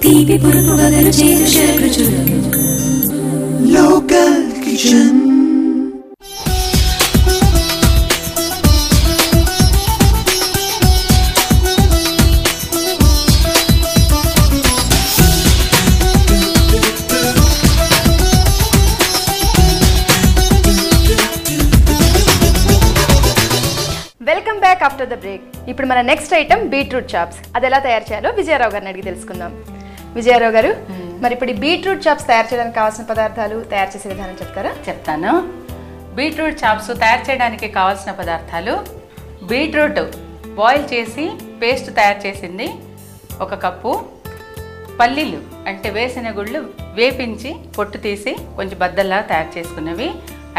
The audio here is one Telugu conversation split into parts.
Local Kitchen. Welcome back after the break. ఇప్పుడు మన నెక్స్ట్ ఐటమ్ బీట్రూట్ చాప్స్. అది ఎలా తయారు చేయాలో విజయరావు గారిని అడిగి తెలుసుకుందాం. విజయరావు గారు, మరి ఇప్పుడు ఈ బీట్రూట్ చాప్స్ తయారు చేయడానికి కావాల్సిన పదార్థాలు, తయారు చేసే విధానం చెప్తారా? చెప్తాను. బీట్రూట్ చాప్స్ తయారు చేయడానికి కావాల్సిన పదార్థాలు: బీట్రూట్ బాయిల్ చేసి పేస్ట్ తయారు చేసింది 1 కప్పు, పల్లీలు అంటే వేసిన గుళ్ళు వేపించి పొట్టు తీసి కొంచెం బద్దల్లా తయారు చేసుకున్నవి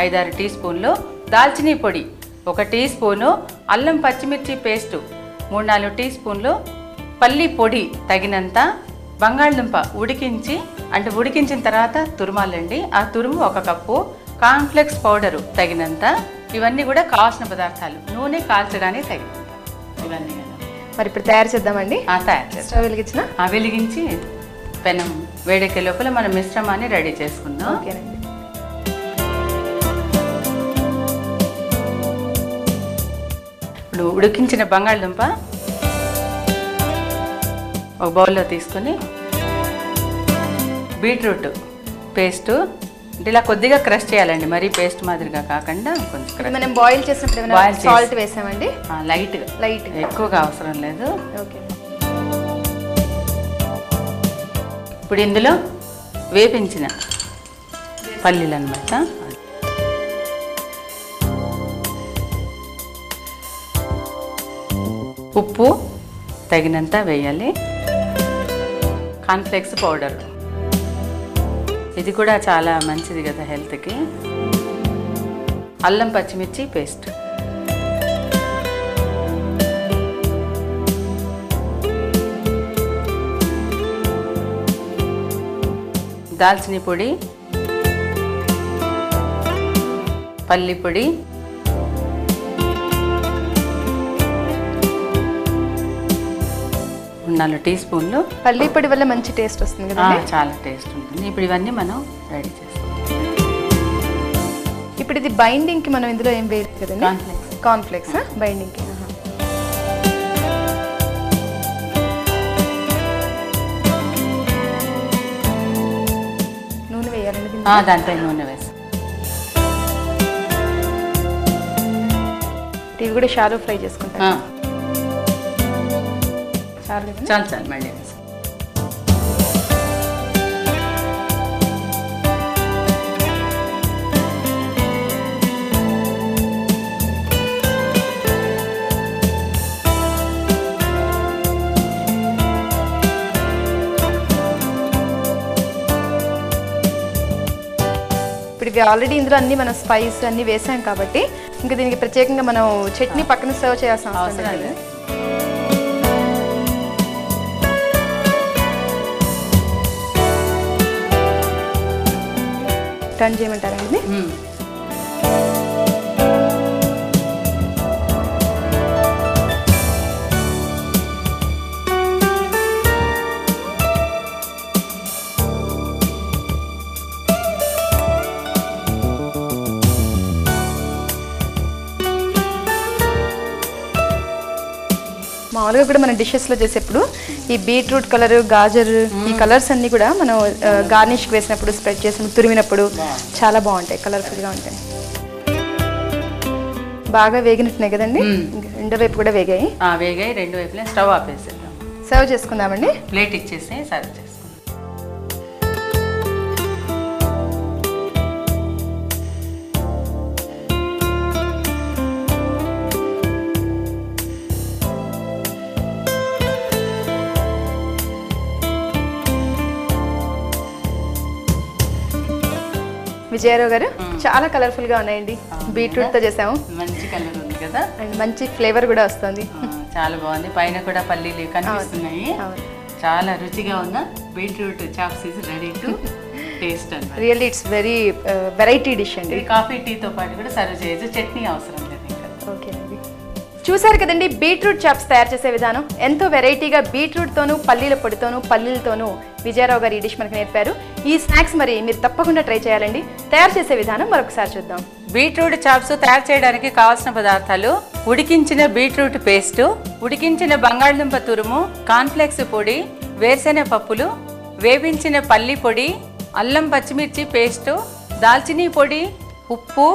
5-6 టీ స్పూన్లు, దాల్చినీ పొడి 1 టీ స్పూను, అల్లం పచ్చిమిర్చి పేస్టు 3-4 టీ స్పూన్లు, పల్లి పొడి తగినంత, బంగాళదుంప ఉడికించిన తర్వాత తురుమాలండి, ఆ తురుము 1 కప్పు, కార్న్ఫ్లెక్స్ పౌడరు తగినంత. ఇవన్నీ కూడా కావాల్సిన పదార్థాలు. నూనె కాల్చడానికి తగినంత ఇవన్నీ కదా. మరి ఇప్పుడు తయారు చేద్దామండి. తయారు చేస్తాం. స్టవ్ వెలిగించిన వెలిగించి పెనం వేడెక్కే లోపల మనం మిశ్రమాన్ని రెడీ చేసుకుందాం. ఓకేనండి. ఇప్పుడు ఉడికించిన బంగాళదుంప ఒక బౌల్లో తీసుకొని బీట్రూట్ పేస్టు ఇలా కొద్దిగా క్రష్ చేయాలండి, మరీ పేస్ట్ మాదిరిగా కాకుండా కొంచెం క్రష్. మనం బాయిల్ చేసినప్పుడు సాల్ట్ వేసామండి, లైట్గా, ఎక్కువగా అవసరం లేదు. ఓకే. ఇప్పుడు ఇందులో వేపించిన పల్లీలు అన్నమాట, ఉప్పు తగినంత వేయాలి, కార్న్ఫ్లెక్స్ పౌడర్ ఇది కూడా చాలా మంచిది కదా హెల్త్కి, అల్లం పచ్చిమిర్చి పేస్ట్, దాల్చినీ పొడి, పల్లి పొడి, 4 టీ స్పూన్లు. పల్లి పొడి వల్ల మంచి టేస్ట్ వస్తుంది కదా, చాలా టేస్ట్ ఉంటుంది. ఇప్పుడు ఇవన్నీ మనం రెడీ చేస్తాం. ఇప్పుడు ఇది బైండింగ్ కి మనం ఇందులో ఏం వేయలేదు కదండి, కార్న్ఫ్లెక్స్ బైండింగ్ కి. నూనె వేయాలండి, దాంట్లో నూనె వేసి ఇవి కూడా షాలో ఫ్రై చేసుకుంటాం. చాలు మళ్ళీ ఇప్పుడు ఇవి ఆల్రెడీ ఇందులో అన్ని మనం స్పైస్ అన్ని వేసాం కాబట్టి ఇంకా దీనికి ప్రత్యేకంగా మనం చట్నీ పక్కన సర్వ్ చేయాల్సిన అవసరం లేదు. టర్న్ చేయమంటారండి. మామూలుగా కూడా మన డిషెస్లో చేసేప్పుడు ఈ బీట్రూట్ కలర్, గాజర్, ఈ కలర్స్ అన్నీ కూడా మనం గార్నిష్కి వేసినప్పుడు, స్ప్రెడ్ చేసినప్పుడు, తురిమినప్పుడు చాలా బాగుంటాయి, కలర్ఫుల్గా ఉంటాయి. బాగా వేగినట్టున్నాయి కదండి, రెండో వైపు కూడా వేగాయి. వేగాయి, 2 వైపులా. స్టవ్ ఆపేసేద్దాం, సర్వ్ చేసుకుందామండి. ప్లేట్ ఇచ్చేసి సర్వ్ చేసుకుందాం. విజయరావు గారు, చాలా కలర్ఫుల్ గా ఉన్నాయండి. బీట్రూట్ తో చేసాము, మంచి కలర్ ఉంది కదా, అండ్ మంచి ఫ్లేవర్ కూడా వస్తుంది. చాలా బాగుంది. పైన కూడా పల్లీలు కనిపిస్తున్నాయి. చాలా రుచిగా ఉన్న beetroot chops is ready to taste అన్నమాట. Really it's very variety dish అండి. కాఫీ టీతో పాటు కూడా సర్వ్ చేయొచ్చు, చట్నీ అవసరం లేదు ఇంకా. ఓకే అండి, చూసారు కదండి బీట్రూట్ చాప్స్ తయారు చేసే విధానం. ఎంతో వెరైటీగా బీట్రూట్తోనూ పల్లీల పొడితోనూ పల్లీలతోనూ విజయరావు గారు ఈ డిష్ మనకు నేర్పారు. ఈ స్నాక్స్ మరి మీరు తప్పకుండా ట్రై చేయాలండి. తయారు చేసే విధానం మరొకసారి చూద్దాం. బీట్రూట్ చాప్స్ తయారు చేయడానికి కావాల్సిన పదార్థాలు: ఉడికించిన బీట్రూట్ పేస్టు, ఉడికించిన బంగాళదుంప తురుము, కార్న్ఫ్లేక్స్ పొడి, వేరుశెనగ పప్పులు, వేపించిన పల్లి పొడి, అల్లం పచ్చిమిర్చి పేస్టు, దాల్చినీ పొడి, ఉప్పు.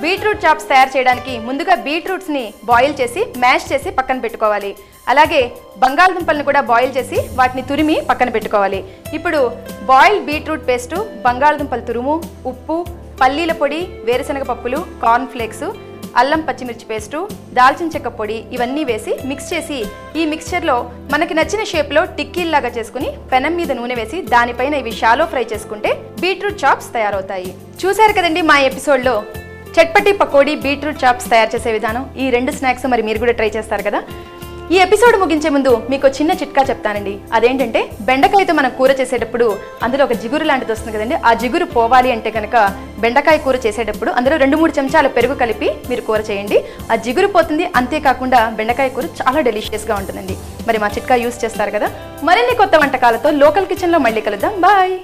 బీట్రూట్ చాప్స్ తయారు చేయడానికి ముందుగా బీట్రూట్స్ని బాయిల్ చేసి మ్యాష్ చేసి పక్కన పెట్టుకోవాలి. అలాగే బంగాళదుంపలను కూడా బాయిల్ చేసి వాటిని తురిమి పక్కన పెట్టుకోవాలి. ఇప్పుడు బాయిల్ బీట్రూట్ పేస్టు, బంగాళదుంపల తురుము, ఉప్పు, పల్లీల పొడి, వేరుశనగ పప్పులు, కార్న్ ఫ్లేక్స్, అల్లం పచ్చిమిర్చి పేస్టు, దాల్చిన చెక్క పొడి ఇవన్నీ వేసి మిక్స్ చేసి ఈ మిక్స్చర్లో మనకి నచ్చిన షేప్లో టిక్కీల్లాగా చేసుకుని పెనం మీద నూనె వేసి దానిపైన ఇవి షాలో ఫ్రై చేసుకుంటే బీట్రూట్ చాప్స్ తయారవుతాయి. చూసారు కదండి మా ఎపిసోడ్లో చట్పటీ పకోడీ బీట్రూట్ చాప్స్ తయారు చేసే విధానం. ఈ 2 స్నాక్స్ మరి మీరు కూడా ట్రై చేస్తారు కదా. ఈ ఎపిసోడ్ ముగించే ముందు మీకు చిన్న చిట్కా చెప్తానండి. అదేంటంటే బెండకాయతో మనం కూర చేసేటప్పుడు అందులో ఒక జిగురు లాంటిది వస్తుంది కదండి. ఆ జిగురు పోవాలి అంటే కనుక బెండకాయ కూర చేసేటప్పుడు అందులో 2-3 చెంచాల పెరుగు కలిపి మీరు కూర చేయండి. ఆ జిగురు పోతుంది. అంతేకాకుండా బెండకాయ కూర చాలా డెలిషియస్గా ఉంటుందండి. మరి మా చిట్కా యూస్ చేస్తారు కదా. మరిన్ని కొత్త వంటకాలతో లోకల్ కిచెన్లో మళ్ళీ కలుద్దాం. బాయ్.